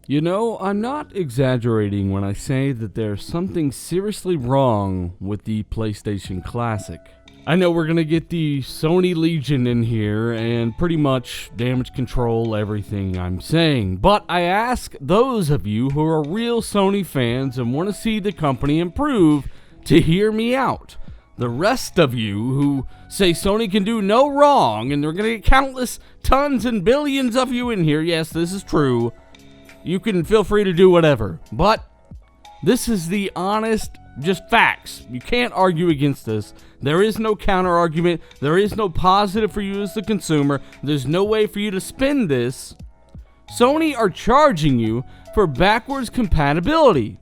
You know, I'm not exaggerating when I say that there's something seriously wrong with the PlayStation Classic. I know we're gonna get the Sony Legion in here and pretty much damage control everything I'm saying, but I ask those of you who are real Sony fans and want to see the company improve to hear me out. The rest of you who say Sony can do no wrong, and there are gonna get countless tons and billions of you in here, yes, this is true, you can feel free to do whatever, but this is the honest, just facts. You can't argue against this. There is no counter argument. There is no positive for you as the consumer. There's no way for you to spin this. Sony are charging you for backwards compatibility.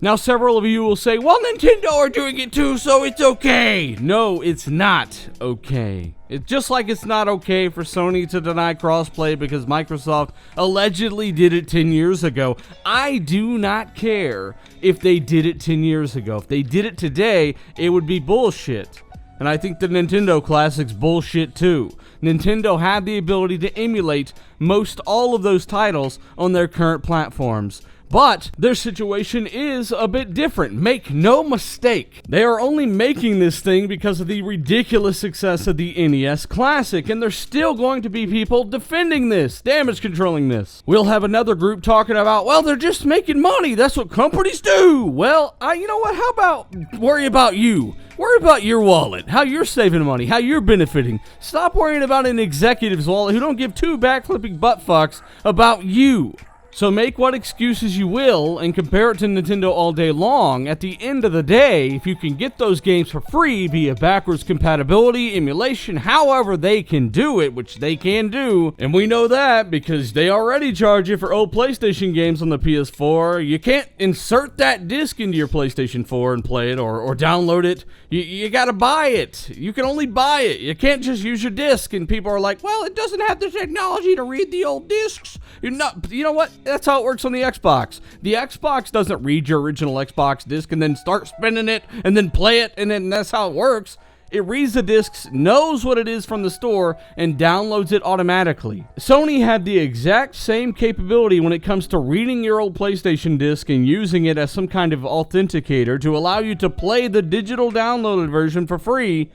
Now, several of you will say, well, Nintendo are doing it too, so it's okay. No, it's not okay. It's just like it's not okay for Sony to deny crossplay because Microsoft allegedly did it 10 years ago. I do not care if they did it 10 years ago. If they did it today, it would be bullshit. And I think the Nintendo Classic's bullshit too. Nintendo had the ability to emulate most all of those titles on their current platforms. But their situation is a bit different. Make no mistake. They are only making this thing because of the ridiculous success of the NES Classic, and there's still going to be people defending this, damage controlling this. We'll have another group talking about, well, they're just making money. That's what companies do. Well, you know what? How about worry about you? Worry about your wallet, how you're saving money, how you're benefiting. Stop worrying about an executive's wallet who don't give two backflipping butt fucks about you. So make what excuses you will and compare it to Nintendo all day long. At the end of the day, if you can get those games for free via backwards compatibility, emulation, however they can do it, which they can do, and we know that because they already charge you for old PlayStation games on the PS4. You can't insert that disc into your PlayStation 4 and play it or download it. You gotta buy it. You can only buy it. You can't just use your disc, and people are like, well, it doesn't have the technology to read the old discs. You know what? That's how it works on the Xbox. The Xbox doesn't read your original Xbox disc and then start spinning it and then play it, and then that's how it works. It reads the discs, knows what it is from the store, and downloads it automatically. Sony had the exact same capability when it comes to reading your old PlayStation disc and using it as some kind of authenticator to allow you to play the digital downloaded version for free.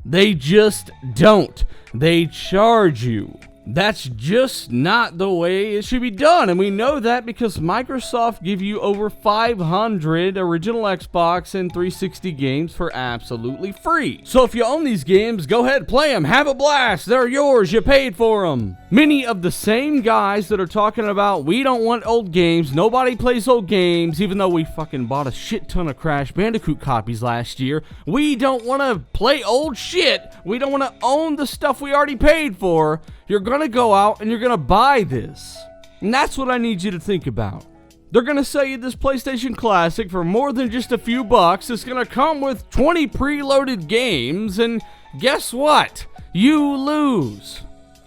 They just don't. They charge you. That's just not the way it should be done, and we know that because Microsoft give you over 500 original Xbox and 360 games for absolutely free. So if you own these games, go ahead, play them, have a blast, they're yours, you paid for them. Many of the same guys that are talking about we don't want old games, nobody plays old games, even though we fucking bought a shit ton of Crash Bandicoot copies last year. We don't want to play old shit, we don't want to own the stuff we already paid for. You're going to go out and you're going to buy this. And that's what I need you to think about. They're going to sell you this PlayStation Classic for more than just a few bucks. It's going to come with 20 preloaded games. And guess what? You lose.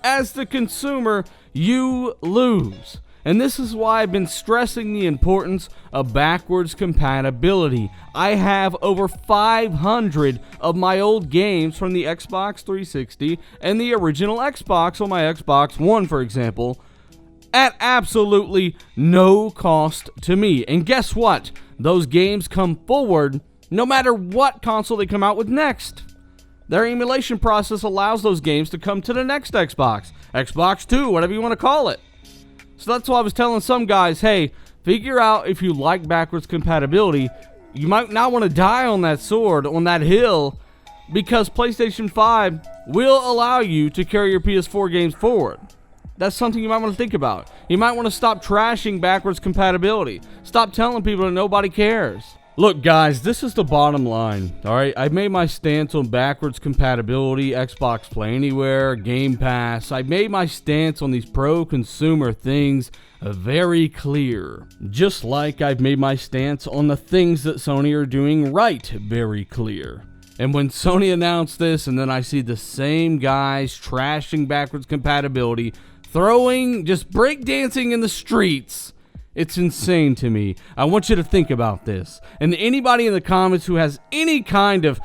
As the consumer, you lose. And this is why I've been stressing the importance of backwards compatibility. I have over 500 of my old games from the Xbox 360 and the original Xbox on my Xbox One, for example, at absolutely no cost to me. And guess what? Those games come forward no matter what console they come out with next. Their emulation process allows those games to come to the next Xbox, Xbox 2, whatever you want to call it. So that's why I was telling some guys, hey, figure out if you like backwards compatibility. You might not want to die on that sword, on that hill, because PlayStation 5 will allow you to carry your PS4 games forward. That's something you might want to think about. You might want to stop trashing backwards compatibility. Stop telling people that nobody cares. Look, guys, this is the bottom line, alright? I've made my stance on backwards compatibility, Xbox Play Anywhere, Game Pass. I've made my stance on these pro-consumer things very clear. Just like I've made my stance on the things that Sony are doing right very clear. And when Sony announced this, and then I see the same guys trashing backwards compatibility, throwing, just breakdancing in the streets, it's insane to me. I want you to think about this. And anybody in the comments who has any kind of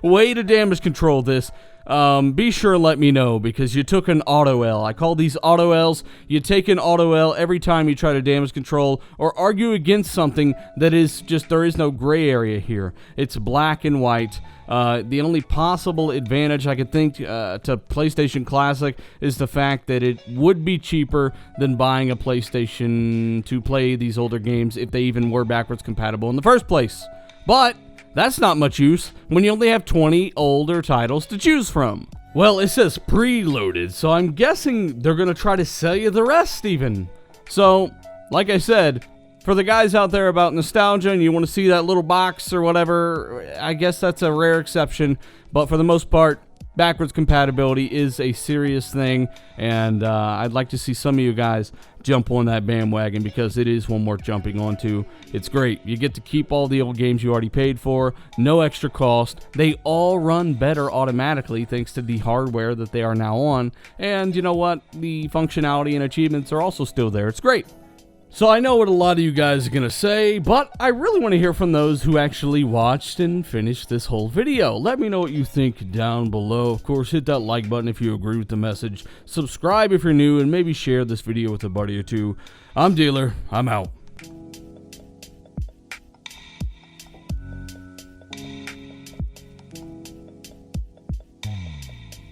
way to damage control this, be sure and let me know, because you took an auto L. I call these auto Ls. You take an auto L every time you try to damage control or argue against something that is just, there is no gray area here. It's black and white. The only possible advantage I could think to PlayStation Classic is the fact that it would be cheaper than buying a PlayStation to play these older games if they even were backwards compatible in the first place. But that's not much use when you only have 20 older titles to choose from. Well, it says preloaded, so I'm guessing they're going to try to sell you the rest even. So, like I said, for the guys out there about nostalgia and you want to see that little box or whatever, I guess that's a rare exception. But for the most part, backwards compatibility is a serious thing, and I'd like to see some of you guys jump on that bandwagon, because it is one worth jumping onto. It's great. You get to keep all the old games you already paid for, no extra cost. They all run better automatically thanks to the hardware that they are now on, and you know what? The functionality and achievements are also still there. It's great. So I know what a lot of you guys are going to say, but I really want to hear from those who actually watched and finished this whole video. Let me know what you think down below. Of course, hit that like button if you agree with the message. Subscribe if you're new, and maybe share this video with a buddy or two. I'm Dealer. I'm out.